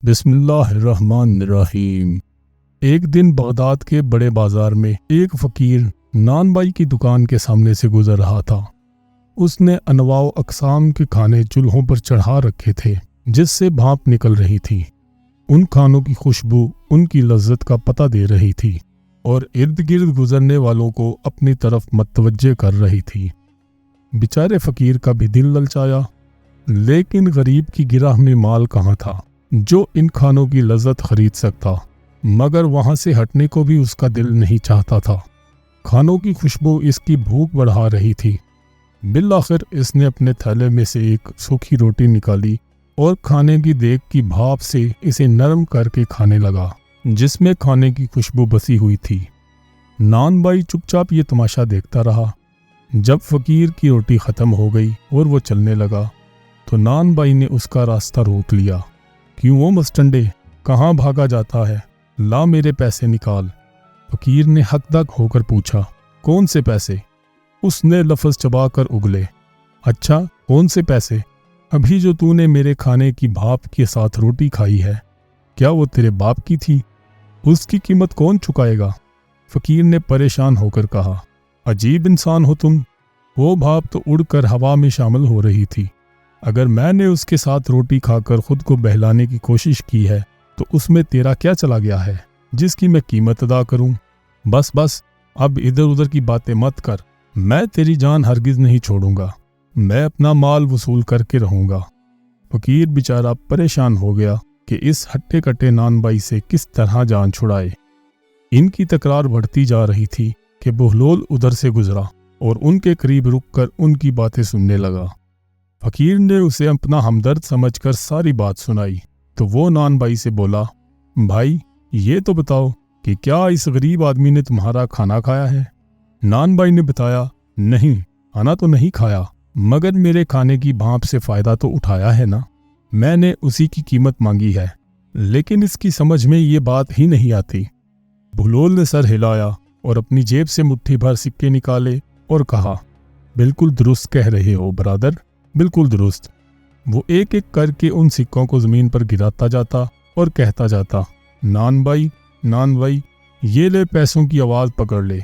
بسم اللہ الرحمن الرحیم۔ ایک دن بغداد کے بڑے بازار میں ایک فقیر نان بائی کی دکان کے سامنے سے گزر رہا تھا۔ اس نے انواع و اقسام کے کھانے چولہوں پر چڑھا رکھے تھے جس سے بھاپ نکل رہی تھی۔ ان کھانوں کی خوشبو ان کی لذت کا پتہ دے رہی تھی اور ارد گرد گزرنے والوں کو اپنی طرف متوجہ کر رہی تھی۔ بیچارے فقیر کا بھی دل للچایا، لیکن غریب کی گرہ میں مال کہاں تھا جو ان کھانوں کی لذت خرید سکتا، مگر وہاں سے ہٹنے کو بھی اس کا دل نہیں چاہتا تھا۔ کھانوں کی خوشبو اس کی بھوک بڑھا رہی تھی۔ بالآخر اس نے اپنے تھیلے میں سے ایک سوکھی روٹی نکالی اور کھانے کی دیگ کی بھاپ سے اسے نرم کر کے کھانے لگا جس میں کھانے کی خوشبو بسی ہوئی تھی۔ نان بائی چپ چاپ یہ تماشا دیکھتا رہا۔ جب فقیر کی روٹی ختم ہو گئی اور وہ چلنے لگا تو نان بائی نے اس کا راستہ روک لیا۔ کیوں وہ مسٹنڈے، کہاں بھاگا جاتا ہے؟ لا میرے پیسے نکال۔ فقیر نے حق دق ہو کر پوچھا، کون سے پیسے؟ اس نے لفظ چبا کر اگلے، اچھا کون سے پیسے؟ ابھی جو تو نے میرے کھانے کی بھاپ کے ساتھ روٹی کھائی ہے، کیا وہ تیرے باپ کی تھی؟ اس کی قیمت کون چکائے گا؟ فقیر نے پریشان ہو کر کہا، عجیب انسان ہو تم۔ وہ بھاپ تو اڑ کر ہوا میں شامل ہو رہی تھی۔ اگر میں نے اس کے ساتھ روٹی کھا کر خود کو بہلانے کی کوشش کی ہے تو اس میں تیرا کیا چلا گیا ہے جس کی میں قیمت ادا کروں؟ بس اب ادھر ادھر کی باتیں مت کر، میں تیری جان ہرگز نہیں چھوڑوں گا، میں اپنا مال وصول کر کے رہوں گا۔ فقیر بیچارہ پریشان ہو گیا کہ اس ہٹے کٹے نان بائی سے کس طرح جان چھڑائے۔ ان کی تکرار بڑھتی جا رہی تھی کہ بہلول ادھر سے گزرا اور ان کے قریب رک کر ان کی باتیں سننے لگا۔ فقیر نے اسے اپنا ہمدرد سمجھ کر ساری بات سنائی تو وہ نان بائی سے بولا، بھائی یہ تو بتاؤ کہ کیا اس غریب آدمی نے تمہارا کھانا کھایا ہے؟ نان بائی نے بتایا، نہیں کھانا تو نہیں کھایا، مگر میرے کھانے کی بھاپ سے فائدہ تو اٹھایا ہے نا۔ میں نے اسی کی قیمت مانگی ہے، لیکن اس کی سمجھ میں یہ بات ہی نہیں آتی۔ بہلول نے سر ہلایا اور اپنی جیب سے مٹھی بھر سکے نکالے اور کہا، بالکل درست کہہ رہے ہو برادر، بالکل درست۔ وہ ایک ایک کر کے ان سکوں کو زمین پر گراتا جاتا اور کہتا جاتا، نان بائی یہ لے پیسوں کی آواز پکڑ لے،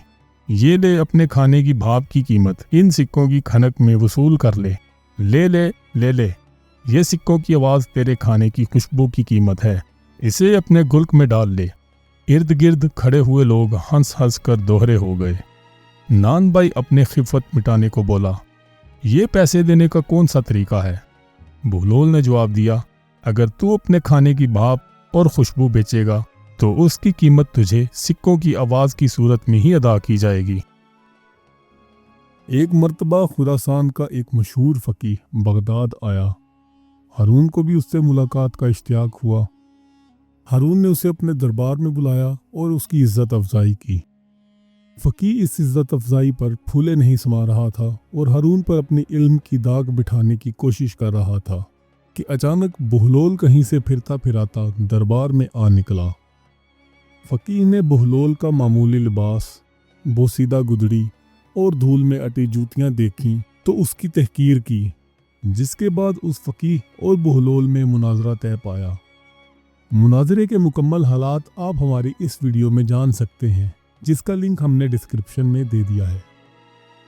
یہ لے اپنے کھانے کی بھاپ کی قیمت ان سکوں کی کھنک میں وصول کر لے، لے یہ سکوں کی آواز تیرے کھانے کی خوشبو کی قیمت ہے، اسے اپنے گلک میں ڈال لے۔ ارد گرد کھڑے ہوئے لوگ ہنس کر دوہرے ہو گئے۔ نان بائی اپنے خفت مٹانے کو بولا، یہ پیسے دینے کا کون سا طریقہ ہے؟ بہلول نے جواب دیا، اگر تو اپنے کھانے کی بھاپ اور خوشبو بیچے گا تو اس کی قیمت تجھے سکوں کی آواز کی صورت میں ہی ادا کی جائے گی۔ ایک مرتبہ خراسان کا ایک مشہور فقیہ بغداد آیا۔ ہارون کو بھی اس سے ملاقات کا اشتیاق ہوا۔ ہارون نے اسے اپنے دربار میں بلایا اور اس کی عزت افزائی کی۔ فقیہ اس عزت افزائی پر پھولے نہیں سما رہا تھا اور ہارون پر اپنی علم کی داغ بٹھانے کی کوشش کر رہا تھا کہ اچانک بہلول کہیں سے پھرتا پھراتا دربار میں آ نکلا۔ فقیہ نے بہلول کا معمولی لباس، بوسیدہ گدڑی اور دھول میں اٹی جوتیاں دیکھیں تو اس کی تحقیر کی، جس کے بعد اس فقیہ اور بہلول میں مناظرہ طے پایا۔ مناظرے کے مکمل حالات آپ ہماری اس ویڈیو میں جان سکتے ہیں، جس کا لنک ہم نے ڈسکرپشن میں دے دیا ہے۔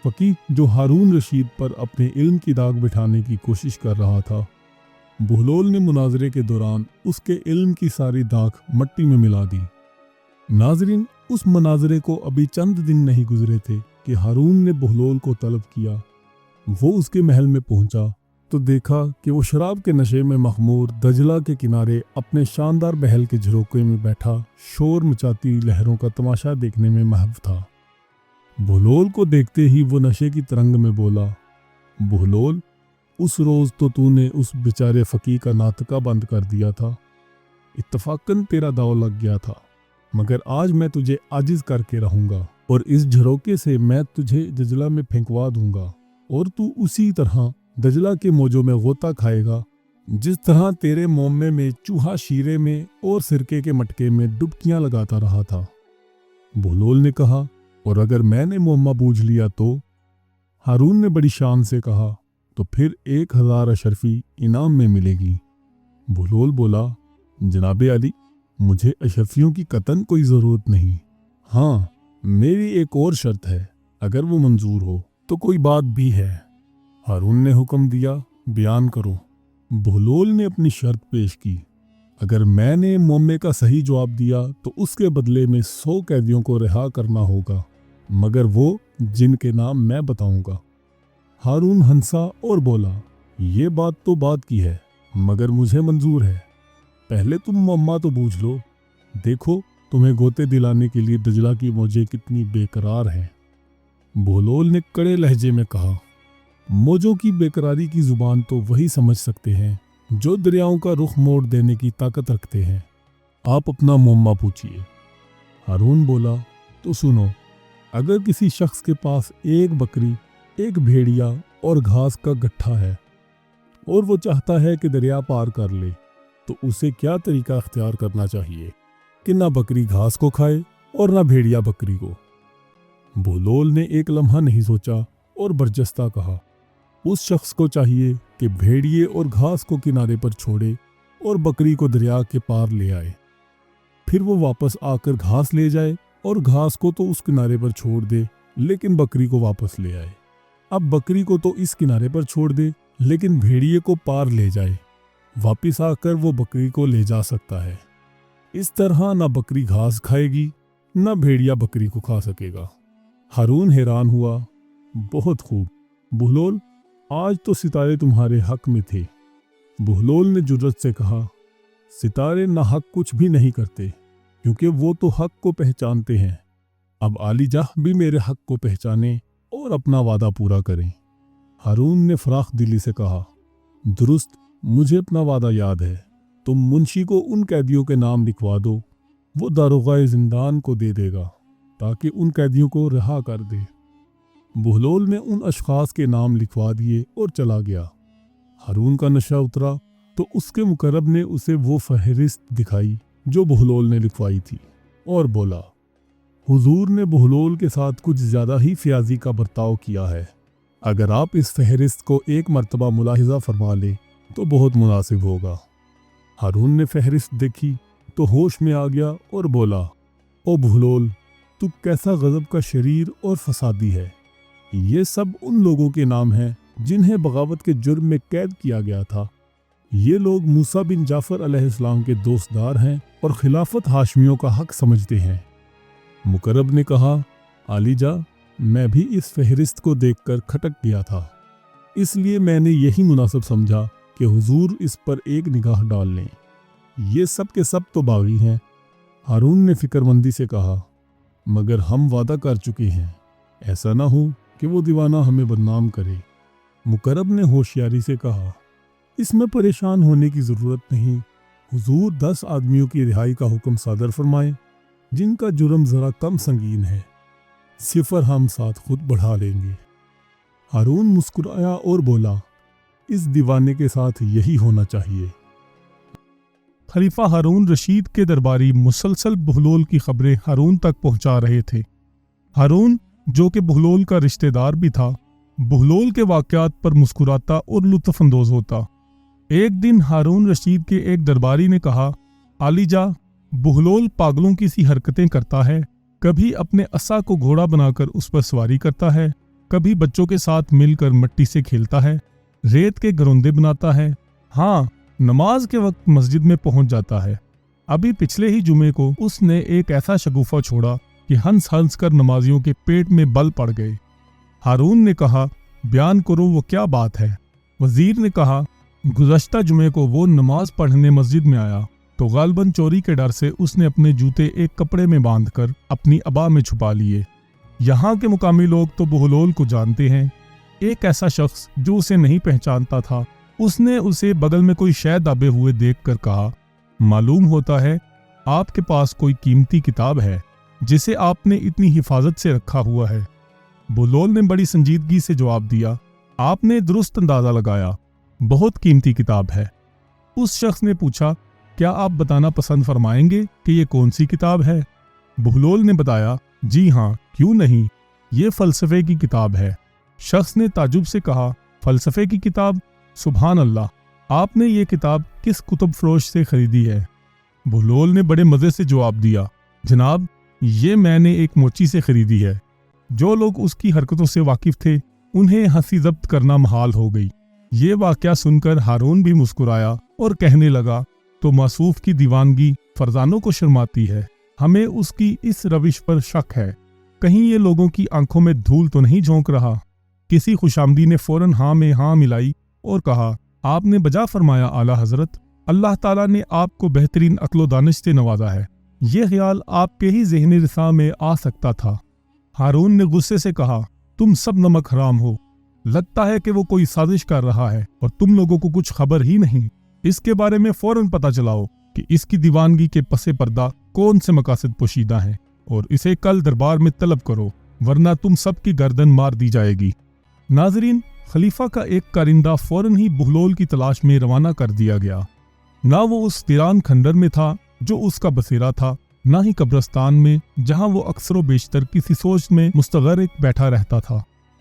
فقیہ جو ہارون رشید پر اپنے علم کی داغ بٹھانے کی کوشش کر رہا تھا، بہلول نے مناظرے کے دوران اس کے علم کی ساری داغ مٹی میں ملا دی۔ ناظرین، اس مناظرے کو ابھی چند دن نہیں گزرے تھے کہ ہارون نے بہلول کو طلب کیا۔ وہ اس کے محل میں پہنچا تو دیکھا کہ وہ شراب کے نشے میں مخمور دجلہ کے کنارے اپنے شاندار محل کے جھروکے میں بیٹھا شور مچاتی لہروں کا تماشا دیکھنے میں محو تھا۔ بہلول کو دیکھتے ہی وہ نشے کی ترنگ میں بولا، بہلول، اس روز تو نے اس بیچارے فقیہ کا ناطقہ بند کر دیا تھا، اتفاقاً تیرا داؤ لگ گیا تھا، مگر آج میں تجھے عاجز کر کے رہوں گا اور اس جھروکے سے میں تجھے دجلہ میں پھینکوا دوں گا اور تو اسی طرح دجلہ کے موجوں میں غوطہ کھائے گا جس طرح تیرے مومے میں چوہا شیرے میں اور سرکے کے مٹکے میں ڈبکیاں لگاتا رہا تھا۔ بہلول نے کہا، اور اگر میں نے معمہ بوجھ لیا تو؟ ہارون نے بڑی شان سے کہا، تو پھر 1000 اشرفی انعام میں ملے گی۔ بہلول بولا، جناب علی، مجھے اشرفیوں کی قطعاً کوئی ضرورت نہیں۔ ہاں، میری ایک اور شرط ہے، اگر وہ منظور ہو تو کوئی بات بھی ہے۔ ہارون نے حکم دیا، بیان کرو۔ بہلول نے اپنی شرط پیش کی، اگر میں نے معمے کا صحیح جواب دیا تو اس کے بدلے میں 100 قیدیوں کو رہا کرنا ہوگا، مگر وہ جن کے نام میں بتاؤں گا۔ ہارون ہنسا اور بولا، یہ بات تو بات کی ہے، مگر مجھے منظور ہے۔ پہلے تم معمہ تو بوجھ لو، دیکھو تمہیں گوتے دلانے کے لیے دجلہ کی موجیں کتنی بے قرار ہیں۔ بہلول نے کڑے لہجے میں کہا، موجوں کی بے قراری کی زبان تو وہی سمجھ سکتے ہیں جو دریاؤں کا رخ موڑ دینے کی طاقت رکھتے ہیں۔ آپ اپنا معمہ پوچھیے۔ ہارون بولا، تو سنو، اگر کسی شخص کے پاس ایک بکری، ایک بھیڑیا اور گھاس کا گٹھا ہے اور وہ چاہتا ہے کہ دریا پار کر لے، تو اسے کیا طریقہ اختیار کرنا چاہیے کہ نہ بکری گھاس کو کھائے اور نہ بھیڑیا بکری کو؟ بہلول نے ایک لمحہ نہیں سوچا اور برجستہ کہا، اس شخص کو چاہیے کہ بھیڑیے اور گھاس کو کنارے پر چھوڑے اور بکری کو دریا کے پار لے آئے، پھر وہ واپس آ کر گھاس لے جائے اور گھاس کو تو اس کنارے پر چھوڑ دے لیکن بکری کو واپس لے آئے۔ اب بکری کو تو اس کنارے پر چھوڑ دے لیکن بھیڑیے کو پار لے جائے، واپس آ کر وہ بکری کو لے جا سکتا ہے۔ اس طرح نہ بکری گھاس کھائے گی نہ بھیڑیا بکری کو کھا سکے گا۔ ہارون حیران ہوا، بہت خوب بہلول، آج تو ستارے تمہارے حق میں تھے۔ بہلول نے جرأت سے کہا، ستارے نہ حق کچھ بھی نہیں کرتے کیونکہ وہ تو حق کو پہچانتے ہیں۔ اب عالی جاہ بھی میرے حق کو پہچانے اور اپنا وعدہ پورا کریں۔ ہارون نے فراخ دلی سے کہا، درست، مجھے اپنا وعدہ یاد ہے۔ تم منشی کو ان قیدیوں کے نام لکھوا دو، وہ داروغہ زندان کو دے دے گا تاکہ ان قیدیوں کو رہا کر دے۔ بہلول نے ان اشخاص کے نام لکھوا دیے اور چلا گیا۔ ہارون کا نشہ اترا تو اس کے مقرب نے اسے وہ فہرست دکھائی جو بہلول نے لکھوائی تھی اور بولا، حضور نے بہلول کے ساتھ کچھ زیادہ ہی فیاضی کا برتاؤ کیا ہے۔ اگر آپ اس فہرست کو ایک مرتبہ ملاحظہ فرما لیں تو بہت مناسب ہوگا۔ ہارون نے فہرست دیکھی تو ہوش میں آ گیا اور بولا، او بہلول، تو کیسا غضب کا شریر اور فسادی ہے۔ یہ سب ان لوگوں کے نام ہیں جنہیں بغاوت کے جرم میں قید کیا گیا تھا۔ یہ لوگ موسیٰ بن جعفر علیہ السلام کے دوستدار ہیں اور خلافت ہاشمیوں کا حق سمجھتے ہیں۔ مقرب نے کہا، عالی جا، میں بھی اس فہرست کو دیکھ کر کھٹک گیا تھا، اس لیے میں نے یہی مناسب سمجھا کہ حضور اس پر ایک نگاہ ڈال لیں۔ یہ سب کے سب تو باغی ہیں۔ ہارون نے فکر مندی سے کہا، مگر ہم وعدہ کر چکے ہیں، ایسا نہ ہو کہ وہ دیوانہ ہمیں بدنام کرے۔ مقرب نے ہوشیاری سے کہا، اس میں پریشان ہونے کی ضرورت نہیں، حضور 10 آدمیوں کی رہائی کا حکم صادر فرمائیں جن کا جرم ذرا کم سنگین ہے، صفر ہم ساتھ خود بڑھا لیں گے۔ ہارون مسکرایا اور بولا، اس دیوانے کے ساتھ یہی ہونا چاہیے۔ خلیفہ ہارون رشید کے درباری مسلسل بہلول کی خبریں ہارون تک پہنچا رہے تھے۔ ہارون، جو کہ بہلول کا رشتہ دار بھی تھا، بہلول کے واقعات پر مسکراتا اور لطف اندوز ہوتا۔ ایک دن ہارون رشید کے ایک درباری نے کہا، عالی جا، بہلول پاگلوں کی سی حرکتیں کرتا ہے، کبھی اپنے عصا کو گھوڑا بنا کر اس پر سواری کرتا ہے، کبھی بچوں کے ساتھ مل کر مٹی سے کھیلتا ہے، ریت کے گروندے بناتا ہے، ہاں نماز کے وقت مسجد میں پہنچ جاتا ہے۔ ابھی پچھلے ہی جمعے کو اس نے ایک ایسا شگوفہ چھوڑا کہ ہنس ہنس کر نمازیوں کے پیٹ میں بل پڑ گئے۔ ہارون نے کہا، بیان کرو وہ کیا بات ہے؟ وزیر نے کہا، گزشتہ جمعے کو وہ نماز پڑھنے مسجد میں آیا تو غالباً چوری کے ڈر سے اس نے اپنے جوتے ایک کپڑے میں باندھ کر اپنی عبا میں چھپا لیے۔ یہاں کے مقامی لوگ تو بہلول کو جانتے ہیں۔ ایک ایسا شخص جو اسے نہیں پہچانتا تھا، اس نے اسے بغل میں کوئی شے دبے ہوئے دیکھ کر کہا، معلوم ہوتا ہے آپ کے پاس کوئی قیمتی کتاب ہے جسے آپ نے اتنی حفاظت سے رکھا ہوا ہے۔ بہلول نے بڑی سنجیدگی سے جواب دیا، آپ نے درست اندازہ لگایا، بہت قیمتی کتاب ہے۔ اس شخص نے پوچھا، کیا آپ بتانا پسند فرمائیں گے کہ یہ کون سی کتاب ہے؟ بہلول نے بتایا، جی ہاں، کیوں نہیں، یہ فلسفے کی کتاب ہے۔ شخص نے تعجب سے کہا، فلسفے کی کتاب؟ سبحان اللہ، آپ نے یہ کتاب کس کتب فروش سے خریدی ہے؟ بہلول نے بڑے مزے سے جواب دیا، جناب یہ میں نے ایک موچی سے خریدی ہے۔ جو لوگ اس کی حرکتوں سے واقف تھے انہیں ہنسی ضبط کرنا محال ہو گئی۔ یہ واقعہ سن کر ہارون بھی مسکرایا اور کہنے لگا، تو موصوف کی دیوانگی فرزانوں کو شرماتی ہے، ہمیں اس کی اس روش پر شک ہے، کہیں یہ لوگوں کی آنکھوں میں دھول تو نہیں جھونک رہا۔ کسی خوشامدی نے فوراً ہاں میں ہاں ملائی اور کہا، آپ نے بجا فرمایا اعلیٰ حضرت، اللہ تعالیٰ نے آپ کو بہترین عقل و دانش سے نوازا ہے، یہ خیال آپ کے ہی ذہن رساں میں آ سکتا تھا۔ ہارون نے غصے سے کہا، تم سب نمک حرام ہو، لگتا ہے کہ وہ کوئی سازش کر رہا ہے اور تم لوگوں کو کچھ خبر ہی نہیں۔ اس کے بارے میں فوراً پتہ چلاؤ کہ اس کی دیوانگی کے پس پردہ کون سے مقاصد پوشیدہ ہیں اور اسے کل دربار میں طلب کرو، ورنہ تم سب کی گردن مار دی جائے گی۔ ناظرین، خلیفہ کا ایک کارندہ فوراً ہی بہلول کی تلاش میں روانہ کر دیا گیا۔ نہ وہ اس ویران کھنڈر میں تھا جو اس کا بسیرا تھا، نہ ہی قبرستان میں جہاں وہ اکثر و بیشتر کسی سوچ میں مستغرق بیٹھا رہتا تھا۔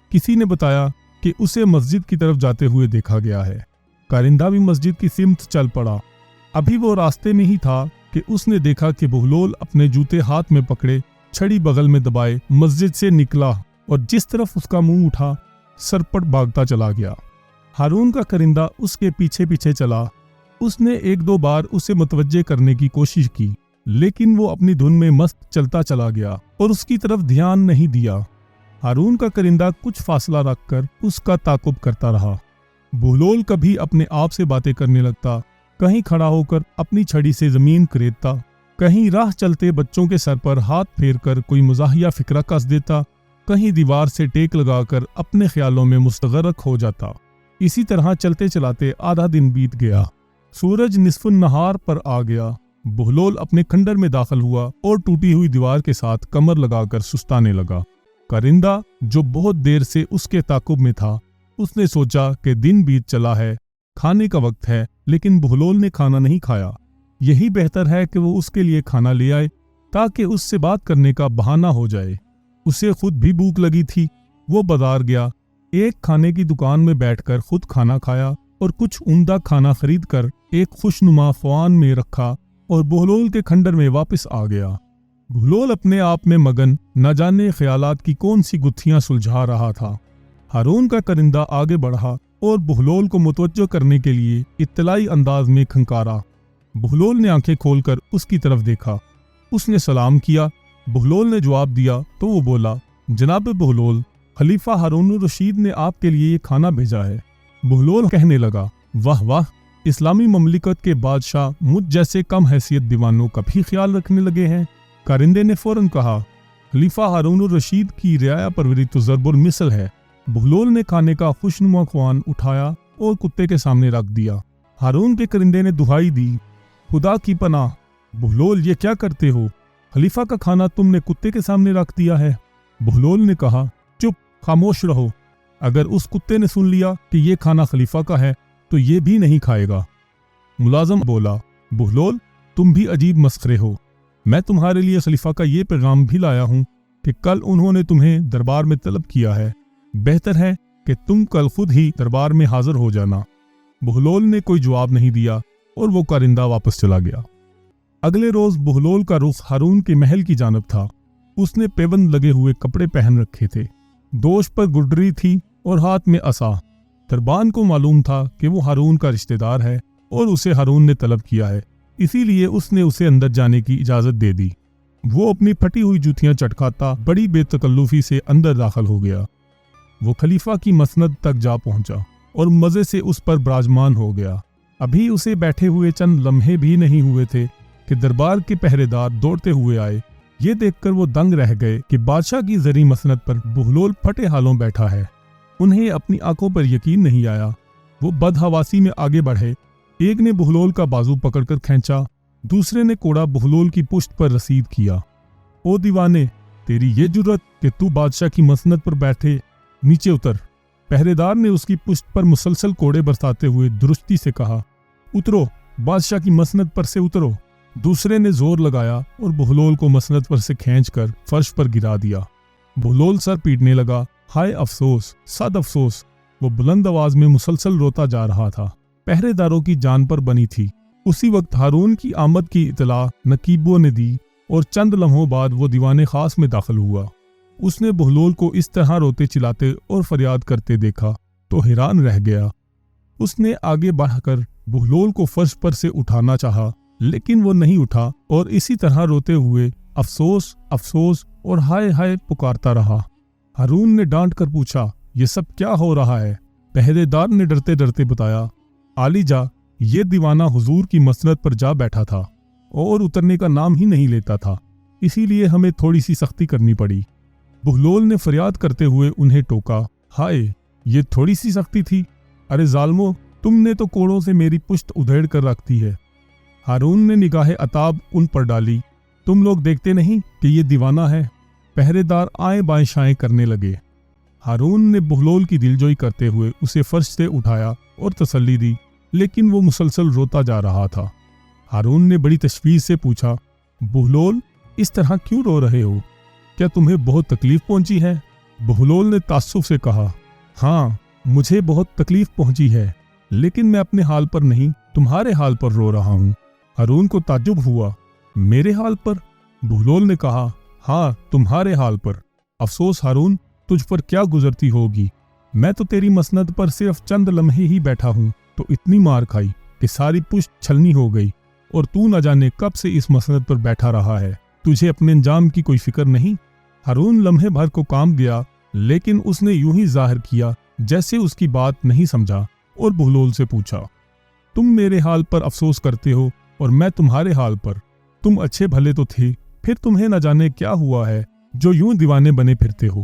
کسی نے بتایا کہ اسے مسجد کی طرف جاتے ہوئے دیکھا گیا ہے۔ کارندہ بھی مسجد کی سمت چل پڑا۔ ابھی وہ راستے میں ہی تھا کہ اس نے دیکھا کہ بہلول اپنے جوتے ہاتھ میں پکڑے، چھڑی بغل میں دبائے مسجد سے نکلا اور جس طرف اس کا منہ اٹھا سرپٹ بھاگتا چلا گیا۔ ہارون کا کرندہ اس کے پیچھے پیچھے چلا۔ اس نے ایک دو بار اسے متوجہ کرنے کی کوشش کی، لیکن وہ اپنی دھن میں مست چلتا چلا گیا اور اس کی طرف دھیان نہیں دیا۔ ہارون کا کرندہ کچھ فاصلہ رکھ کر اس کا تعاقب کرتا رہا۔ بہلول کبھی اپنے آپ سے باتیں کرنے لگتا، کہیں کھڑا ہو کر اپنی چھڑی سے زمین کریدتا، کہیں راہ چلتے بچوں کے سر پر ہاتھ پھیر کر کوئی مزاحیہ فکرہ کس دیتا، کہیں دیوار سے ٹیک لگا کر اپنے خیالوں میں مستغرق ہو جاتا۔ اسی طرح چلتے چلاتے آدھا دن بیت گیا۔ سورج نصف النہار پر آ گیا۔ بہلول اپنے کھنڈر میں داخل ہوا اور ٹوٹی ہوئی دیوار کے ساتھ کمر لگا کر سستانے لگا۔ کرندہ جو بہت دیر سے اس کے تعاقب میں تھا، اس نے سوچا کہ دن بیت چلا ہے، کھانے کا وقت ہے، لیکن بہلول نے کھانا نہیں کھایا۔ یہی بہتر ہے کہ وہ اس کے لیے کھانا لے آئے تاکہ اس سے بات کرنے کا بہانہ ہو جائے۔ اسے خود بھی بھوک لگی تھی۔ وہ بازار گیا، ایک کھانے کی دکان میں بیٹھ کر خود کھانا کھایا اور کچھ عمدہ کھانا خرید کر ایک خوشنما خوان میں رکھا اور بہلول کے کھنڈر میں واپس آ گیا۔ بہلول اپنے آپ میں مگن، نہ جانے خیالات کی کون سی گتھیاں سلجھا رہا تھا۔ ہارون کا کرندہ آگے بڑھا اور بہلول کو متوجہ کرنے کے لیے اطلاعی انداز میں کھنکارا۔ بہلول نے آنکھیں کھول کر اس کی طرف دیکھا۔ اس نے سلام کیا۔ بہلول نے جواب دیا تو وہ بولا، جناب بہلول، خلیفہ ہارون الرشید نے آپ کے لیے یہ کھانا بھیجا ہے۔ بہلول کہنے لگا، واہ واہ، اسلامی مملکت کے بادشاہ مجھ جیسے کم حیثیت دیوانوں کا بھی خیال رکھنے لگے ہیں۔ کارندے نے فوراً کہا، خلیفہ ہارون الرشید کی رعایا پروری تو ضرب المثل ہے۔ بہلول نے کھانے کا خوشنما خوان اٹھایا اور کتے کے سامنے رکھ دیا۔ ہارون کے کرندے نے دہائی دی، خدا کی پناہ، بہلول یہ کیا کرتے ہو؟ خلیفہ کا کھانا تم نے کتے کے سامنے رکھ دیا ہے۔ بہلول نے کہا، چپ، خاموش رہو۔ اگر اس کتے نے سن لیا کہ یہ کھانا خلیفہ کا ہے تو یہ بھی نہیں کھائے گا۔ ملازم بولا، بہلول تم بھی عجیب مسخرے ہو، میں تمہارے لیے خلیفہ کا یہ پیغام بھی لایا ہوں کہ کل انہوں نے تمہیں دربار میں طلب کیا ہے، بہتر ہے کہ تم کل خود ہی دربار میں حاضر ہو جانا۔ بہلول نے کوئی جواب نہیں دیا اور وہ کارندہ واپس چلا گیا۔ اگلے روز بہلول کا رخ ہارون کے محل کی جانب تھا۔ اس نے پیوند لگے ہوئے کپڑے پہن رکھے تھے، دوش پر گڈری تھی اور ہاتھ میں عصا۔ دربان کو معلوم تھا کہ وہ ہارون کا رشتہ دار ہے اور اسے ہارون نے طلب کیا ہے، اسی لیے اس نے اسے اندر جانے کی اجازت دے دی۔ وہ اپنی پھٹی ہوئی جوتیاں چٹکاتا بڑی بے تکلفی سے اندر داخل ہو گیا۔ وہ خلیفہ کی مسند تک جا پہنچا اور مزے سے اس پر براجمان ہو گیا۔ ابھی اسے بیٹھے ہوئے چند لمحے بھی نہیں ہوئے تھے کہ دربار کے پہرے دار دوڑتے ہوئے آئے۔ یہ دیکھ کر وہ دنگ رہ گئے کہ بادشاہ کی زرعی مسند پر بہلول پھٹے حالوں بیٹھا ہے۔ انہیں اپنی آنکھوں پر یقین نہیں آیا۔ وہ بدحواسی میں آگے بڑھے۔ ایک نے بہلول کا بازو پکڑ کر کھینچا، دوسرے نے کوڑا بہلول کی پشت پر رسید کیا۔ او دیوانے، تیری یہ جرت کہ تو بادشاہ کی مسند پر بیٹھے، نیچے اتر۔ پہرے دار نے اس کی پشت پر مسلسل کوڑے برساتے ہوئے درستی سے کہا، اترو، بادشاہ کی مسند پر سے اترو۔ دوسرے نے زور لگایا اور بہلول کو مسند پر سے کھینچ کر فرش پر گرا دیا۔ بہلول سر پیٹنے لگا، ہائے افسوس، صد افسوس۔ وہ بلند آواز میں مسلسل روتا جا رہا تھا۔ پہرے داروں کی جان پر بنی تھی۔ اسی وقت ہارون کی آمد کی اطلاع نقیبوں نے دی اور چند لمحوں بعد وہ دیوان خاص میں داخل ہوا۔ اس نے بہلول کو اس طرح روتے چلاتے اور فریاد کرتے دیکھا تو حیران رہ گیا۔ اس نے آگے بڑھ کر بہلول کو فرش پر سے اٹھانا چاہا، لیکن وہ نہیں اٹھا اور اسی طرح روتے ہوئے افسوس افسوس اور ہائے ہائے پکارتا رہا۔ ہارون نے ڈانٹ کر پوچھا، یہ سب کیا ہو رہا ہے؟ پہرے دار نے ڈرتے ڈرتے بتایا، عالی جا، یہ دیوانہ حضور کی مسند پر جا بیٹھا تھا اور اترنے کا نام ہی نہیں لیتا تھا، اسی لیے ہمیں تھوڑی سی سختی کرنی پڑی۔ بہلول نے فریاد کرتے ہوئے انہیں ٹوکا، ہائے، یہ تھوڑی سی سختی تھی؟ ارے ظالمو، تم نے تو کوڑوں سے میری پشت ادھیڑ کر رکھ دی ہے۔ ہارون نے نگاہ عتاب ان پر ڈالی، تم لوگ دیکھتے نہیں کہ یہ دیوانہ ہے؟ پہرے دار آئیں بائیں شائیں کرنے لگے۔ ہارون نے بہلول کی دلجوئی کرتے ہوئے اسے فرش سے اٹھایا اور تسلی دی، لیکن وہ مسلسل روتا جا رہا تھا۔ ہارون نے بڑی تشویش سے پوچھا، بہلول، اس طرح کیوں رو رہے ہو؟ کیا تمہیں بہت تکلیف پہنچی ہے؟ بہلول نے تعصب سے کہا، ہاں، مجھے بہت تکلیف پہنچی ہے، لیکن میں اپنے حال پر نہیں، تمہارے حال پر رو رہا ہوں۔ ہارون کو تعجب ہوا، میرے حال پر؟ بہلول نے کہا، ہاں، تمہارے حال پر۔ افسوس ہارون، تجھ پر کیا گزرتی ہوگی؟ میں تو تیری مسند پر صرف چند لمحے ہی بیٹھا ہوں تو اتنی مار کھائی کہ ساری پشت چھلنی ہو گئی، اور تو نہ جانے کب سے اس مسند پر بیٹھا رہا ہے۔ تجھے اپنے انجام کی کوئی فکر نہیں؟ ہارون لمحے بھر کو کام گیا، لیکن اس نے یوں ہی ظاہر کیا جیسے اس کی بات نہیں سمجھا، اور بہلول سے پوچھا، تم میرے حال پر افسوس کرتے ہو اور میں تمہارے حال پر؟ تم اچھے بھلے تو تھے، پھر تمہیں نہ جانے کیا ہوا ہے جو یوں دیوانے بنے پھرتے ہو۔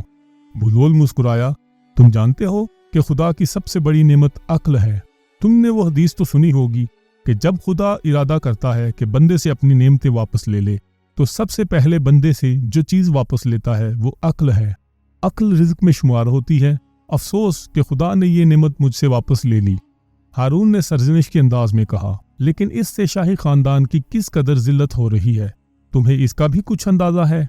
بہلول مسکرایا، تم جانتے ہو کہ خدا کی سب سے بڑی نعمت عقل ہے۔ تم نے وہ حدیث تو سنی ہوگی کہ جب خدا ارادہ کرتا ہے کہ بندے سے اپنی نعمتیں واپس لے لے تو سب سے پہلے بندے سے جو چیز واپس لیتا ہے وہ عقل ہے۔ عقل رزق میں شمار ہوتی ہے۔ افسوس کہ خدا نے یہ نعمت مجھ سے واپس لے لی۔ ہارون نے سرزنش کے انداز میں کہا، لیکن اس سے شاہی خاندان کی کس قدر ذلت ہو رہی ہے، تمہیں اس کا بھی کچھ اندازہ ہے؟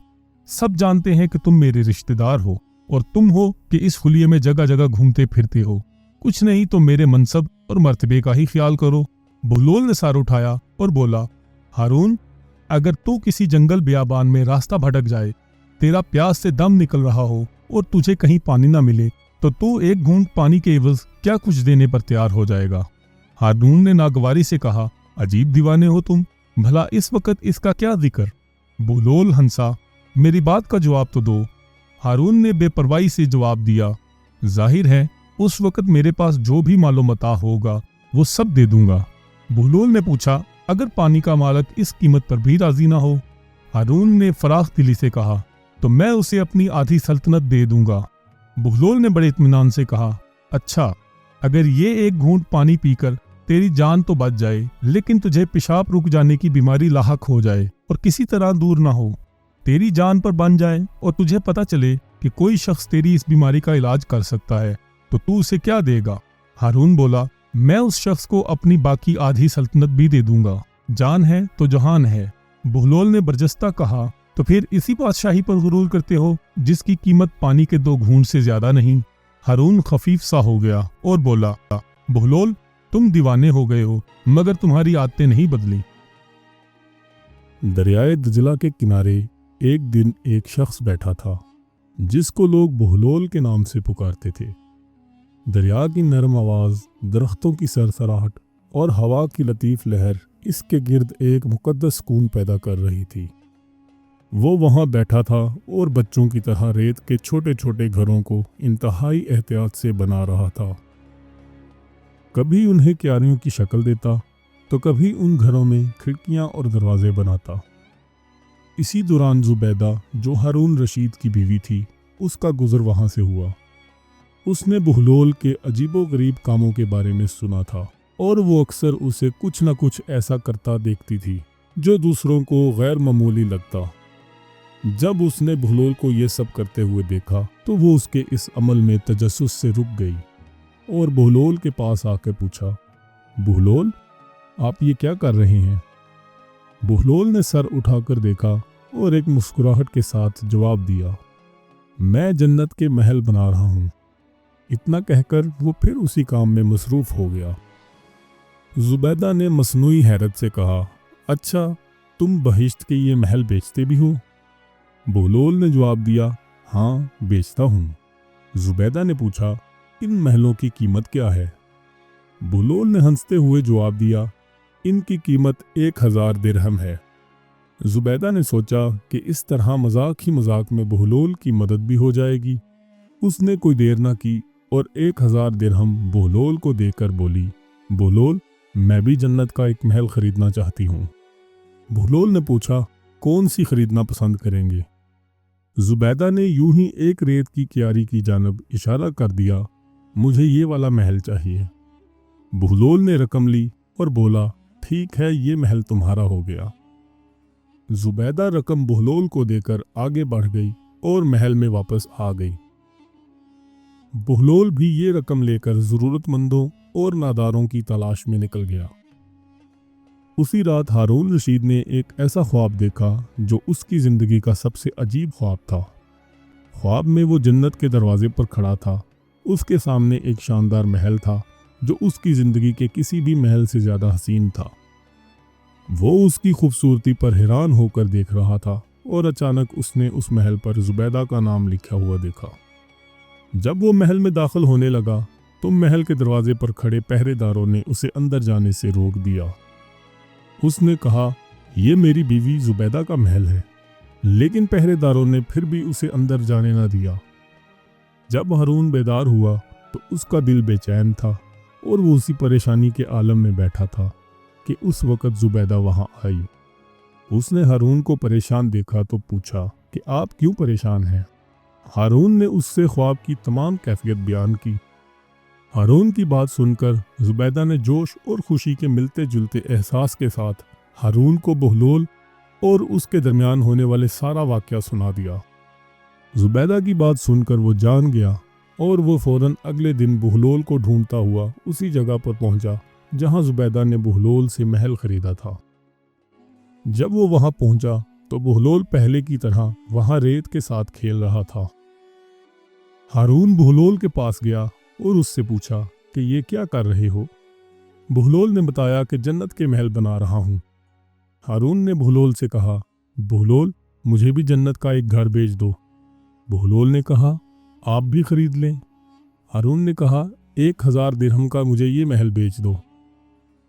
سب جانتے ہیں کہ تم میرے رشتہ دار ہو، اور تم ہو کہ اس خلیے میں جگہ جگہ گھومتے پھرتے ہو، کچھ نہیں تو میرے منصب اور مرتبے کا ہی خیال کرو۔ بہلول نے سر اٹھایا اور بولا، ہارون، اگر تو کسی جنگل بیابان میں راستہ بھٹک جائے، تیرا پیاس سے دم نکل رہا ہو اور تجھے کہیں پانی نہ ملے تو ایک گھونٹ پانی کے عوض کیا کچھ دینے پر تیار ہو جائے گا؟ ہارون نے ناگواری سے کہا، عجیب دیوانے ہو تم، بھلا اس وقت اس کا کیا ذکر؟ بہلول ہنسا، میری بات کا جواب تو دو۔ ہارون نے بے پرواہی سے جواب دیا، ظاہر ہے اس وقت میرے پاس جو بھی مال و متاع ہوگا وہ سب دے دوں گا۔ بہلول نے پوچھا، اگر پانی کا مالک اس قیمت پر بھی راضی نہ ہو؟ ہارون نے فراخ دلی سے کہا، تو میں اسے اپنی آدھی سلطنت دے دوں گا۔ بہلول نے بڑے اطمینان سے کہا، اچھا، اگر یہ ایک گھونٹ پانی پی کر تیری جان تو بچ جائے، لیکن تجھے پیشاب رک جانے کی بیماری لاحق ہو جائے اور کسی طرح دور نہ ہو، تیری جان پر بن جائے اور تجھے پتہ چلے کہ کوئی شخص تیری اس بیماری کا علاج کر سکتا ہے، تو اسے کیا دے گا؟ ہارون بولا، میں اس شخص کو اپنی باقی آدھی سلطنت بھی دے دوں گا، جان ہے تو جہان ہے۔ بہلول نے برجستہ کہا، تو پھر اسی بادشاہی پر غرور کرتے ہو جس کی قیمت پانی کے 2 گھونٹ سے زیادہ نہیں؟ ہارون خفیف سا ہو گیا اور بولا، بہلول، تم دیوانے ہو گئے ہو مگر تمہاری عادتیں نہیں بدلی۔ دریائے دجلہ کے کنارے ایک دن ایک شخص بیٹھا تھا جس کو لوگ بہلول کے نام سے پکارتے تھے۔ دریا کی نرم آواز، درختوں کی سرسراہٹ اور ہوا کی لطیف لہر اس کے گرد ایک مقدس سکون پیدا کر رہی تھی۔ وہ وہاں بیٹھا تھا اور بچوں کی طرح ریت کے چھوٹے چھوٹے گھروں کو انتہائی احتیاط سے بنا رہا تھا۔ کبھی انہیں کیاریوں کی شکل دیتا تو کبھی ان گھروں میں کھڑکیاں اور دروازے بناتا۔ اسی دوران زبیدہ، جو ہارون رشید کی بیوی تھی، اس کا گزر وہاں سے ہوا۔ اس نے بہلول کے عجیب و غریب کاموں کے بارے میں سنا تھا اور وہ اکثر اسے کچھ نہ کچھ ایسا کرتا دیکھتی تھی جو دوسروں کو غیر معمولی لگتا۔ جب اس نے بہلول کو یہ سب کرتے ہوئے دیکھا تو وہ اس کے اس عمل میں تجسس سے رک گئی اور بہلول کے پاس آ کے پوچھا، بہلول، آپ یہ کیا کر رہے ہیں؟ بہلول نے سر اٹھا کر دیکھا اور ایک مسکراہٹ کے ساتھ جواب دیا، میں جنت کے محل بنا رہا ہوں۔ اتنا کہہ کر وہ پھر اسی کام میں مصروف ہو گیا۔ زبیدہ نے مصنوعی حیرت سے کہا، اچھا تم بہشت کے یہ محل بیچتے بھی ہو؟ بہلول نے جواب دیا، ہاں بیچتا ہوں۔ زبیدہ نے پوچھا، ان محلوں کی قیمت کیا ہے؟ بہلول نے ہنستے ہوئے جواب دیا، ان کی قیمت 1000 درہم ہے۔ زبیدہ نے سوچا کہ اس طرح مذاق ہی مذاق میں بہلول کی مدد بھی ہو جائے گی۔ اس نے کوئی دیر نہ کی اور 1000 درہم بہلول کو دے کر بولی، بہلول میں بھی جنت کا ایک محل خریدنا چاہتی ہوں۔ بہلول نے پوچھا، کون سی خریدنا پسند کریں گے؟ زبیدہ نے یوں ہی ایک ریت کی کیاری کی جانب اشارہ کر دیا، مجھے یہ والا محل چاہیے۔ بہلول نے رقم لی اور بولا، ٹھیک ہے یہ محل تمہارا ہو گیا۔ زبیدہ رقم بہلول کو دے کر آگے بڑھ گئی اور محل میں واپس آ گئی۔ بہلول بھی یہ رقم لے کر ضرورت مندوں اور ناداروں کی تلاش میں نکل گیا۔ اسی رات ہارون رشید نے ایک ایسا خواب دیکھا جو اس کی زندگی کا سب سے عجیب خواب تھا۔ خواب میں وہ جنت کے دروازے پر کھڑا تھا۔ اس کے سامنے ایک شاندار محل تھا جو اس کی زندگی کے کسی بھی محل سے زیادہ حسین تھا۔ وہ اس کی خوبصورتی پر حیران ہو کر دیکھ رہا تھا اور اچانک اس نے اس محل پر زبیدہ کا نام لکھا ہوا دیکھا۔ جب وہ محل میں داخل ہونے لگا تو محل کے دروازے پر کھڑے پہرے داروں نے اسے اندر جانے سے روک دیا۔ اس نے کہا، یہ میری بیوی زبیدہ کا محل ہے، لیکن پہرے داروں نے پھر بھی اسے اندر جانے نہ دیا۔ جب ہارون بیدار ہوا تو اس کا دل بے چین تھا اور وہ اسی پریشانی کے عالم میں بیٹھا تھا کہ اس وقت زبیدہ وہاں آئی۔ اس نے ہارون کو پریشان دیکھا تو پوچھا کہ آپ کیوں پریشان ہیں؟ ہارون نے اس سے خواب کی تمام کیفیت بیان کی۔ ہارون کی بات سن کر زبیدہ نے جوش اور خوشی کے ملتے جلتے احساس کے ساتھ ہارون کو بہلول اور اس کے درمیان ہونے والے سارا واقعہ سنا دیا۔ زبیدہ کی بات سن کر وہ جان گیا اور وہ فوراً اگلے دن بہلول کو ڈھونڈتا ہوا اسی جگہ پر پہنچا جہاں زبیدہ نے بہلول سے محل خریدا تھا۔ جب وہ وہاں پہنچا تو بہلول پہلے کی طرح وہاں ریت کے ساتھ کھیل رہا تھا۔ ہارون بہلول کے پاس گیا اور اس سے پوچھا کہ یہ کیا کر رہے ہو؟ بہلول نے بتایا کہ جنت کے محل بنا رہا ہوں۔ ہارون نے بہلول سے کہا، بہلول مجھے بھی جنت کا ایک گھر بیچ دو۔ بہلول نے کہا، آپ بھی خرید لیں۔ ہارون نے کہا، 1000 درہم کا مجھے یہ محل بیچ دو۔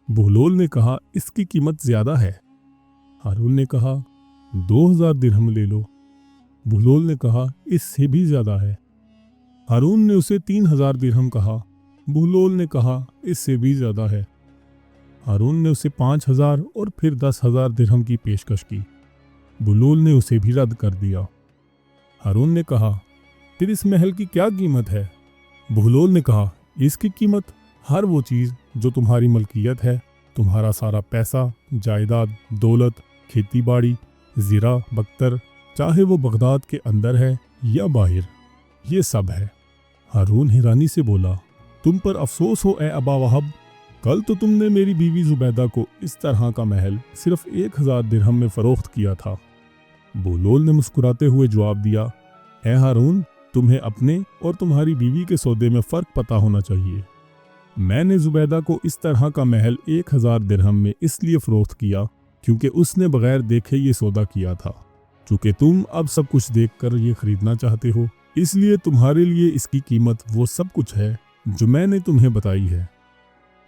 بہلول نے کہا، اس کی قیمت زیادہ ہے۔ ہارون نے کہا، 2000 درہم لے لو۔ بہلول نے کہا، اس سے بھی زیادہ ہے۔ ہارون نے اسے 3000 درہم کہا۔ بہلول نے کہا، اس سے بھی زیادہ ہے۔ ہارون نے اسے 5000 اور پھر 10,000 درہم کی پیشکش کی۔ بہلول نے اسے بھی رد کر دیا۔ ہارون نے کہا، پھر اس محل کی کیا قیمت ہے؟ بہلول نے کہا، اس کی قیمت ہر وہ چیز جو تمہاری ملکیت ہے، تمہارا سارا پیسہ، جائیداد، دولت، کھیتی باڑی، زرع، بختر، چاہے وہ بغداد کے اندر ہے یا باہر، یہ سب ہے۔ ہارون حیرانی سے بولا، تم پر افسوس ہو اے ابا وہب، کل تو تم نے میری بیوی زبیدہ کو اس طرح کا محل صرف 1000 درہم میں فروخت کیا تھا۔ بہلول نے مسکراتے ہوئے جواب دیا، اے ہارون، تمہیں اپنے اور تمہاری بیوی کے سودے میں فرق پتہ ہونا چاہیے۔ میں نے زبیدہ کو اس طرح کا محل 1000 درہم میں اس لیے فروخت کیا کیونکہ اس نے بغیر دیکھے یہ سودا کیا تھا۔ چونکہ تم اب سب کچھ دیکھ کر یہ خریدنا چاہتے ہو، اس لیے تمہارے لیے اس کی قیمت وہ سب کچھ ہے جو میں نے تمہیں بتائی ہے۔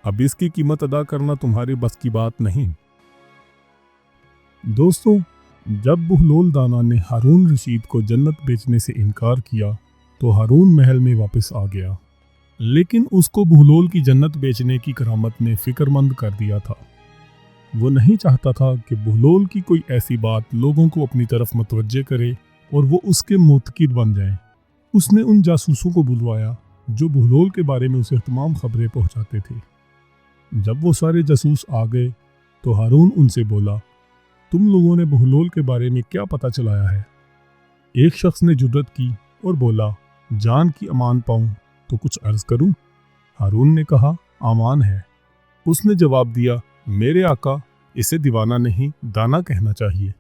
اب اس کی قیمت ادا کرنا تمہارے بس کی بات نہیں۔ دوستو، جب بہلول دانا نے ہارون رشید کو جنت بیچنے سے انکار کیا تو ہارون محل میں واپس آ گیا، لیکن اس کو بہلول کی جنت بیچنے کی کرامت نے فکر مند کر دیا تھا۔ وہ نہیں چاہتا تھا کہ بہلول کی کوئی ایسی بات لوگوں کو اپنی طرف متوجہ کرے اور وہ اس کے معتقد بن جائیں۔ اس نے ان جاسوسوں کو بلوایا جو بہلول کے بارے میں اسے تمام خبریں پہنچاتے تھے۔ جب وہ سارے جاسوس آ گئے تو ہارون ان سے بولا، تم لوگوں نے بہلول کے بارے میں کیا پتہ چلایا ہے؟ ایک شخص نے جرأت کی اور بولا، جان کی امان پاؤں تو کچھ عرض کروں؟ ہارون نے کہا، امان ہے۔ اس نے جواب دیا، میرے آقا، اسے دیوانہ نہیں دانا کہنا چاہیے۔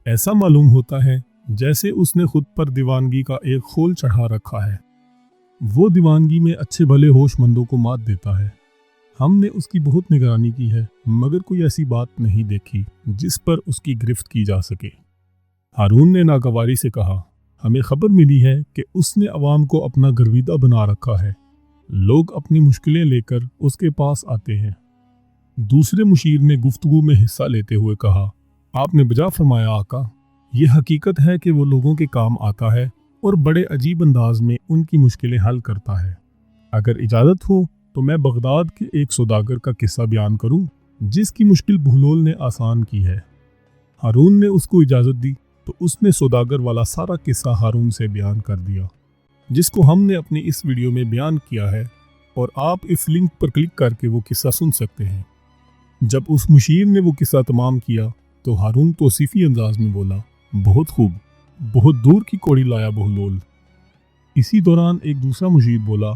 ایسا معلوم ہوتا ہے جیسے اس نے خود پر دیوانگی کا ایک خول چڑھا رکھا ہے۔ وہ دیوانگی میں اچھے بھلے ہوش مندوں کو مات دیتا ہے۔ ہم نے اس کی بہت نگرانی کی ہے مگر کوئی ایسی بات نہیں دیکھی جس پر اس کی گرفت کی جا سکے۔ ہارون نے ناگواری سے کہا، ہمیں خبر ملی ہے کہ اس نے عوام کو اپنا گرویدہ بنا رکھا ہے، لوگ اپنی مشکلیں لے کر اس کے پاس آتے ہیں۔ دوسرے مشیر نے گفتگو میں حصہ لیتے ہوئے کہا، آپ نے بجا فرمایا آقا، یہ حقیقت ہے کہ وہ لوگوں کے کام آتا ہے اور بڑے عجیب انداز میں ان کی مشکلیں حل کرتا ہے۔ اگر اجازت ہو تو میں بغداد کے ایک سوداگر کا قصہ بیان کروں جس کی مشکل بہلول نے آسان کی ہے۔ ہارون نے اس کو اجازت دی تو اس نے سوداگر والا سارا قصہ ہارون سے بیان کر دیا، جس کو ہم نے اپنی اس ویڈیو میں بیان کیا ہے، اور آپ اس لنک پر کلک کر کے وہ قصہ سن سکتے ہیں۔ جب اس مشیر نے وہ قصہ تمام کیا تو ہارون توصیفی انداز میں بولا، بہت خوب، بہت دور کی کوڑی لایا بہلول۔ اسی دوران ایک دوسرا مشیر بولا،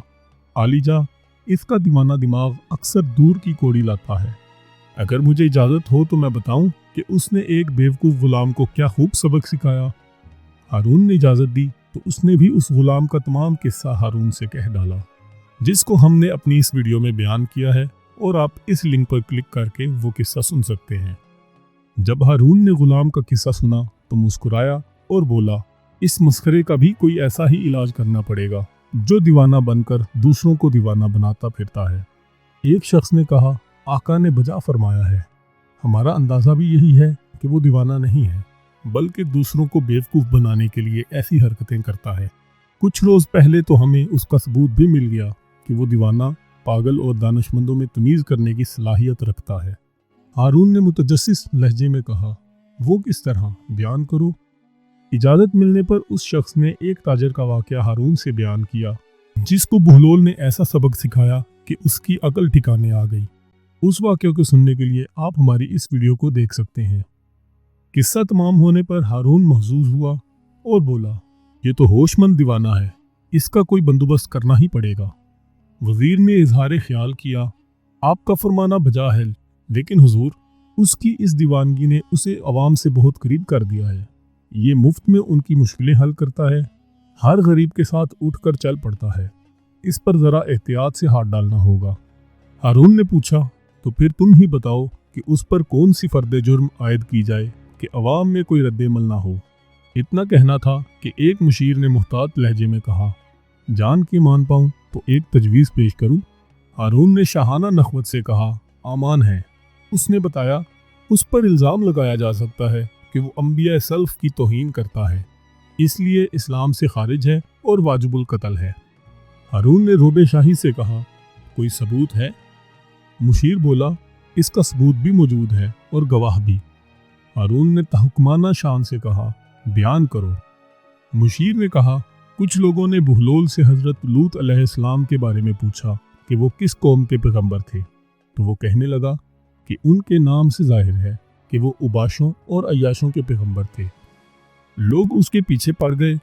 عالی جا، اس کا دیوانہ دماغ اکثر دور کی کوڑی لاتا ہے۔ اگر مجھے اجازت ہو تو میں بتاؤں کہ اس نے ایک بیوقوف غلام کو کیا خوب سبق سکھایا۔ ہارون نے اجازت دی تو اس نے بھی اس غلام کا تمام قصہ ہارون سے کہہ ڈالا، جس کو ہم نے اپنی اس ویڈیو میں بیان کیا ہے، اور آپ اس لنک پر کلک کر کے وہ قصہ سن سکتے ہیں۔ جب ہارون نے غلام کا قصہ سنا تو مسکرایا اور بولا، اس مسخرے کا بھی کوئی ایسا ہی علاج کرنا پڑے گا جو دیوانہ بن کر دوسروں کو دیوانہ بناتا پھرتا ہے۔ ایک شخص نے کہا، آقا نے بجا فرمایا ہے، ہمارا اندازہ بھی یہی ہے کہ وہ دیوانہ نہیں ہے بلکہ دوسروں کو بیوقوف بنانے کے لیے ایسی حرکتیں کرتا ہے۔ کچھ روز پہلے تو ہمیں اس کا ثبوت بھی مل گیا کہ وہ دیوانہ، پاگل اور دانشمندوں میں تمیز کرنے کی صلاحیت رکھتا ہے۔ ہارون نے متجسس لہجے میں کہا، وہ کس طرح؟ بیان کرو۔ اجازت ملنے پر اس شخص نے ایک تاجر کا واقعہ ہارون سے بیان کیا جس کو بہلول نے ایسا سبق سکھایا کہ اس کی عقل ٹھکانے آ گئی۔ اس واقعے کو سننے کے لیے آپ ہماری اس ویڈیو کو دیکھ سکتے ہیں۔ قصہ تمام ہونے پر ہارون محظوظ ہوا اور بولا، یہ تو ہوش مند دیوانہ ہے، اس کا کوئی بندوبست کرنا ہی پڑے گا۔ وزیر نے اظہار خیال کیا، آپ کا فرمانا بجا ہے، لیکن حضور، اس کی اس دیوانگی نے اسے عوام سے بہت قریب کر دیا ہے۔ یہ مفت میں ان کی مشکلیں حل کرتا ہے، ہر غریب کے ساتھ اٹھ کر چل پڑتا ہے، اس پر ذرا احتیاط سے ہاتھ ڈالنا ہوگا۔ ہارون نے پوچھا، تو پھر تم ہی بتاؤ کہ اس پر کون سی فرد جرم عائد کی جائے کہ عوام میں کوئی رد عمل نہ ہو۔ اتنا کہنا تھا کہ ایک مشیر نے محتاط لہجے میں کہا، جان کے مان پاؤں تو ایک تجویز پیش کروں۔ ہارون نے شاہانہ نخوت سے کہا، آمان ہے۔ اس نے بتایا، اس پر الزام لگایا جا سکتا ہے کہ وہ انبیاء سلف کی توہین کرتا ہے، اس لیے اسلام سے خارج ہے اور واجب القتل ہے۔ ہارون نے روبے شاہی سے کہا، کوئی ثبوت ہے؟ مشیر بولا، اس کا ثبوت بھی موجود ہے اور گواہ بھی۔ ہارون نے تحکمانہ شان سے کہا، بیان کرو۔ مشیر نے کہا، کچھ لوگوں نے بہلول سے حضرت لوط علیہ السلام کے بارے میں پوچھا کہ وہ کس قوم کے پیغمبر تھے، تو وہ کہنے لگا کہ ان کے نام سے ظاہر ہے کہ وہ اوباشوں اور عیاشوں کے پیغمبر تھے۔ لوگ اس کے پیچھے پڑ گئے،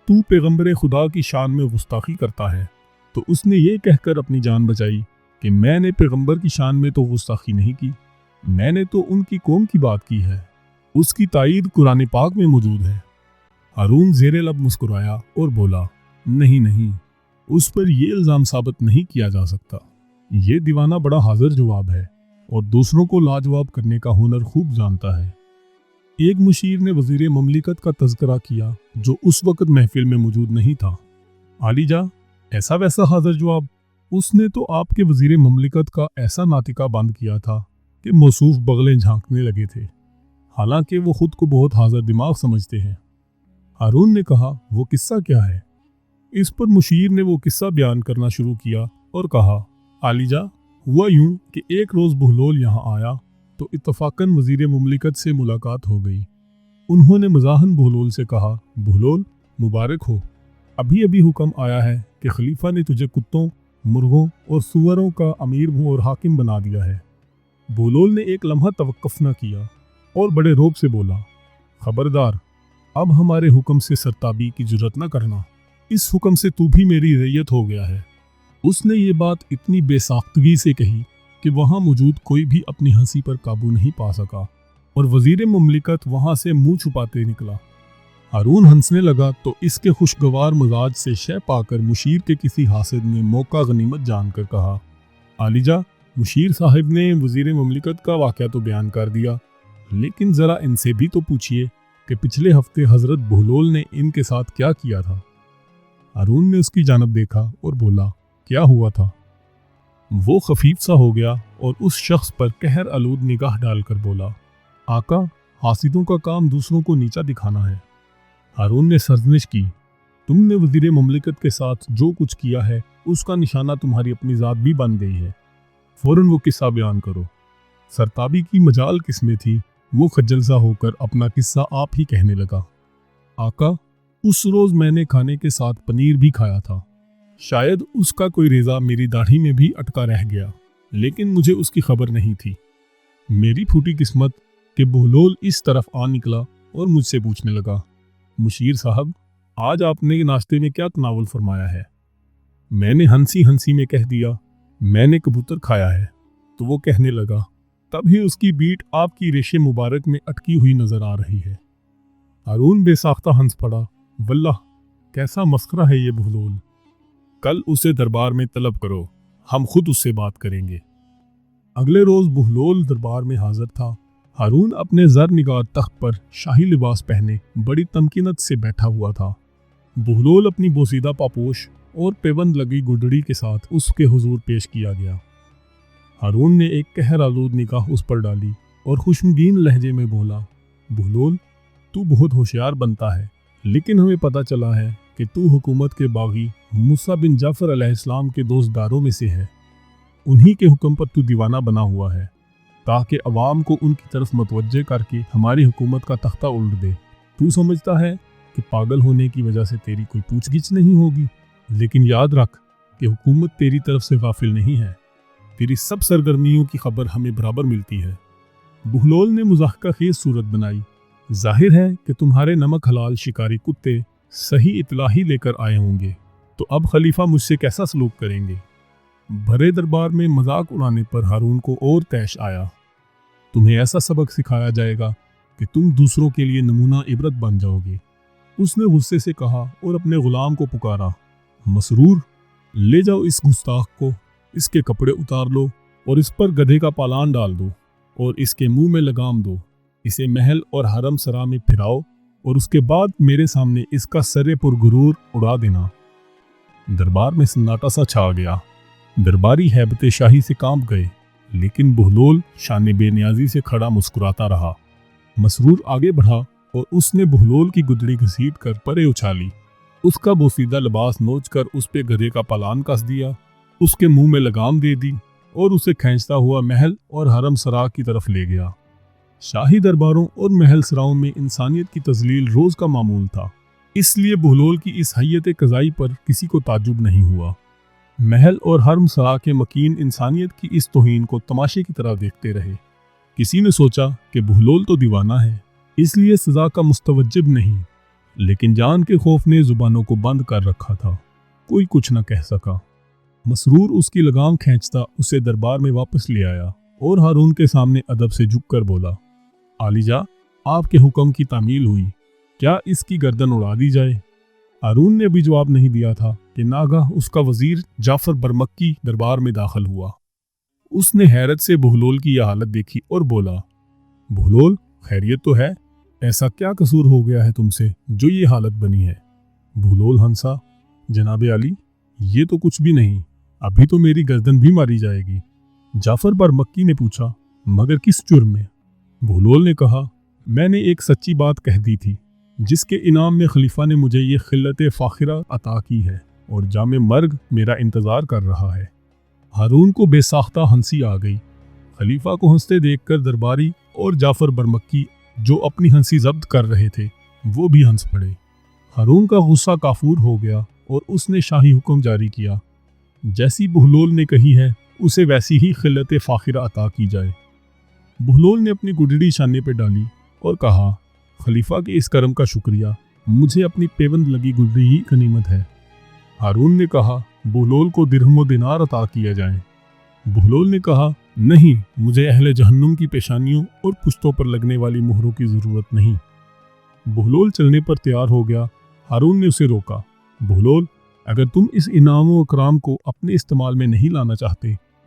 تو پیغمبر خدا کی شان میں گستاخی کرتا ہے، تو اس نے یہ کہہ کر اپنی جان بچائی کہ میں نے پیغمبر کی شان میں تو گستاخی نہیں کی، میں نے تو ان کی قوم کی بات کی ہے۔ اس کی تائید قرآن پاک میں موجود ہے۔ ہارون زیر لب مسکرایا اور بولا، نہیں، اس پر یہ الزام ثابت نہیں کیا جا سکتا۔ یہ دیوانہ بڑا حاضر جواب ہے اور دوسروں کو لاجواب کرنے کا ہنر خوب جانتا ہے۔ ایک مشیر نے وزیر مملکت کا تذکرہ کیا جو اس وقت محفل میں موجود نہیں تھا۔ عالی جا، ایسا ویسا حاضر جواب؟ اس نے تو آپ کے وزیر مملکت کا ایسا ناطقہ بند کیا تھا کہ موصوف بغلیں جھانکنے لگے تھے، حالانکہ وہ خود کو بہت حاضر دماغ سمجھتے ہیں۔ ہارون نے کہا، وہ قصہ کیا ہے؟ اس پر مشیر نے وہ قصہ بیان کرنا شروع کیا اور کہا، عالی جا، ہوا یوں کہ ایک روز بہلول یہاں آیا تو اتفاقاً وزیر مملکت سے ملاقات ہو گئی۔ انہوں نے مزاحن بہلول سے کہا، بہلول، مبارک ہو، ابھی حکم آیا ہے کہ خلیفہ نے تجھے کتوں، مرغوں اور سوروں کا امیر اور حاکم بنا دیا ہے۔ بہلول نے ایک لمحہ توقف نہ کیا اور بڑے روب سے بولا، خبردار، اب ہمارے حکم سے سرتابی کی جرت نہ کرنا، اس حکم سے تو بھی میری رعیت ہو گیا ہے۔ اس نے یہ بات اتنی بے ساختگی سے کہی کہ وہاں موجود کوئی بھی اپنی ہنسی پر قابو نہیں پا سکا اور وزیر مملکت وہاں سے منہ چھپاتے نکلا۔ ہارون ہنسنے لگا تو اس کے خوشگوار مزاج سے شے پا کر مشیر کے کسی حاسد نے موقع غنیمت جان کر کہا، عالی جا، مشیر صاحب نے وزیر مملکت کا واقعہ تو بیان کر دیا، لیکن ذرا ان سے بھی تو پوچھئے کہ پچھلے ہفتے حضرت بہلول نے ان کے ساتھ کیا کیا تھا۔ ہارون نے اس کی جانب دیکھا اور بولا، کیا ہوا تھا؟ وہ خفیف سا ہو گیا اور اس شخص پر قہر آلود نگاہ ڈال کر بولا، آقا، حاسدوں کا کام دوسروں کو نیچا دکھانا ہے۔ ہارون نے سرزنش کی، تم نے وزیر مملکت کے ساتھ جو کچھ کیا ہے اس کا نشانہ تمہاری اپنی ذات بھی بن گئی ہے، فوراً وہ قصہ بیان کرو۔ سرتابی کی مجال کس میں تھی، وہ خجل سا ہو کر اپنا قصہ آپ ہی کہنے لگا۔ آقا، اس روز میں نے کھانے کے ساتھ پنیر بھی کھایا تھا، شاید اس کا کوئی ریزہ میری داڑھی میں بھی اٹکا رہ گیا، لیکن مجھے اس کی خبر نہیں تھی۔ میری پھوٹی قسمت کہ بہلول اس طرف آ نکلا اور مجھ سے پوچھنے لگا، مشیر صاحب، آج آپ نے ناشتے میں کیا تناول فرمایا ہے؟ میں نے ہنسی ہنسی میں کہہ دیا، میں نے کبوتر کھایا ہے۔ تو وہ کہنے لگا، تب ہی اس کی بیٹ آپ کی ریش مبارک میں اٹکی ہوئی نظر آ رہی ہے۔ ہارون بے ساختہ ہنس پڑا، واللہ کیسا مسخرہ ہے یہ بہلول، کل اسے دربار میں طلب کرو، ہم خود اس سے بات کریں گے۔ اگلے روز بہلول دربار میں حاضر تھا۔ ہارون اپنے زر نگار تخت پر شاہی لباس پہنے بڑی تمکینت سے بیٹھا ہوا تھا۔ بہلول اپنی بوسیدہ پاپوش اور پیوند لگی گڈڑی کے ساتھ اس کے حضور پیش کیا گیا۔ ہارون نے ایک قہر آلود نگاہ اس پر ڈالی اور خشمگین لہجے میں بولا، بہلول، تو بہت ہوشیار بنتا ہے، لیکن ہمیں پتہ چلا ہے کہ تو حکومت کے باغی موسیٰ بن جعفر علیہ السلام کے دوست داروں میں سے ہے۔ انہی کے حکم پر تو دیوانہ بنا ہوا ہے تاکہ عوام کو ان کی طرف متوجہ کر کے ہماری حکومت کا تختہ الٹ دے۔ تو سمجھتا ہے کہ پاگل ہونے کی وجہ سے تیری کوئی پوچھ گچھ نہیں ہوگی، لیکن یاد رکھ کہ حکومت تیری طرف سے غافل نہیں ہے، تیری سب سرگرمیوں کی خبر ہمیں برابر ملتی ہے۔ بہلول نے مضحکہ خیز صورت بنائی، ظاہر ہے کہ تمہارے نمک حلال شکاری کتے صحیح اطلاع ہی لے کر آئے ہوں گے، تو اب خلیفہ مجھ سے کیسا سلوک کریں گے؟ بھرے دربار میں مذاق اڑانے پر ہارون کو اور طیش آیا۔ تمہیں ایسا سبق سکھایا جائے گا کہ تم دوسروں کے لیے نمونہ عبرت بن جاؤ گے۔ اس نے غصے سے کہا اور اپنے غلام کو پکارا، مسرور، لے جاؤ اس گستاخ کو، اس کے کپڑے اتار لو اور اس پر گدھے کا پالان ڈال دو اور اس کے منہ میں لگام دو، اسے محل اور حرم سرا میں پھراؤ اور اس کے بعد میرے سامنے اس کا سر پر غرور اڑا دینا۔ دربار میں سناٹا سا چھا گیا، درباری ہیبت شاہی سے کانپ گئے، لیکن بہلول شان بے نیازی سے کھڑا مسکراتا رہا۔ مسرور آگے بڑھا اور اس نے بہلول کی گدڑی گھسیٹ کر پرے اچھالی، اس کا بوسیدہ لباس نوچ کر اس پہ گدھے کا پالان کس دیا، اس کے منہ میں لگام دے دی اور اسے کھینچتا ہوا محل اور حرم سرا کی طرف لے گیا۔ شاہی درباروں اور محل سراؤں میں انسانیت کی تذلیل روز کا معمول تھا، اس لیے بہلول کی اس حیت قضائی پر کسی کو تعجب نہیں ہوا۔ محل اور حرم سرا کے مکین انسانیت کی اس توہین کو تماشے کی طرح دیکھتے رہے۔ کسی نے سوچا کہ بہلول تو دیوانہ ہے، اس لیے سزا کا مستوجب نہیں، لیکن جان کے خوف نے زبانوں کو بند کر رکھا تھا، کوئی کچھ نہ کہہ سکا۔ مسرور اس کی لگام کھینچتا اسے دربار میں واپس لے آیا اور ہارون کے سامنے ادب سے جھک کر بولا، عالیجا، آپ کے حکم کی تعمیل ہوئی، کیا اس کی گردن اڑا دی جائے؟ ہارون نے بھی جواب نہیں دیا تھا کہ ناگاہ اس کا وزیر جعفر برمکی دربار میں داخل ہوا۔ اس نے حیرت سے بہلول کی یہ حالت دیکھی اور بولا، بہلول، خیریت تو ہے؟ ایسا کیا قصور ہو گیا ہے تم سے جو یہ حالت بنی ہے؟ بہلول ہنسا، جناب علی، یہ تو کچھ بھی نہیں، ابھی تو میری گردن بھی ماری جائے گی۔ جعفر برمکی نے پوچھا، مگر کس جرم میں؟ بہلول نے کہا، میں نے ایک سچی بات کہہ دی تھی جس کے انعام میں خلیفہ نے مجھے یہ خلت فاخرہ عطا کی ہے اور جام مرگ میرا انتظار کر رہا ہے۔ ہارون کو بے ساختہ ہنسی آ گئی۔ خلیفہ کو ہنستے دیکھ کر درباری اور جعفر برمکی جو اپنی ہنسی ضبط کر رہے تھے وہ بھی ہنس پڑے۔ ہارون کا غصہ کافور ہو گیا اور اس نے شاہی حکم جاری کیا، جیسی بہلول نے کہی ہے اسے ویسی ہی خلت فاخرہ عطا کی جائے۔ بہلول نے اپنی گڈڑی شانے پہ ڈالی اور کہا، خلیفہ کے اس کرم کا شکریہ، مجھے اپنی پیوند لگی گڈڑی ہی غنیمت ہے۔ ہارون نے کہا، بہلول کو درہم و دینار عطا کیا جائیں۔ بہلول نے کہا، نہیں، مجھے اہل جہنم کی پیشانیوں اور پشتوں پر لگنے والی مہروں کی ضرورت نہیں۔ بہلول چلنے پر تیار ہو گیا۔ ہارون نے اسے روکا، بہلول، اگر تم اس انعام و اکرام کو اپنے استعمال میں نہیں لانا چاہتے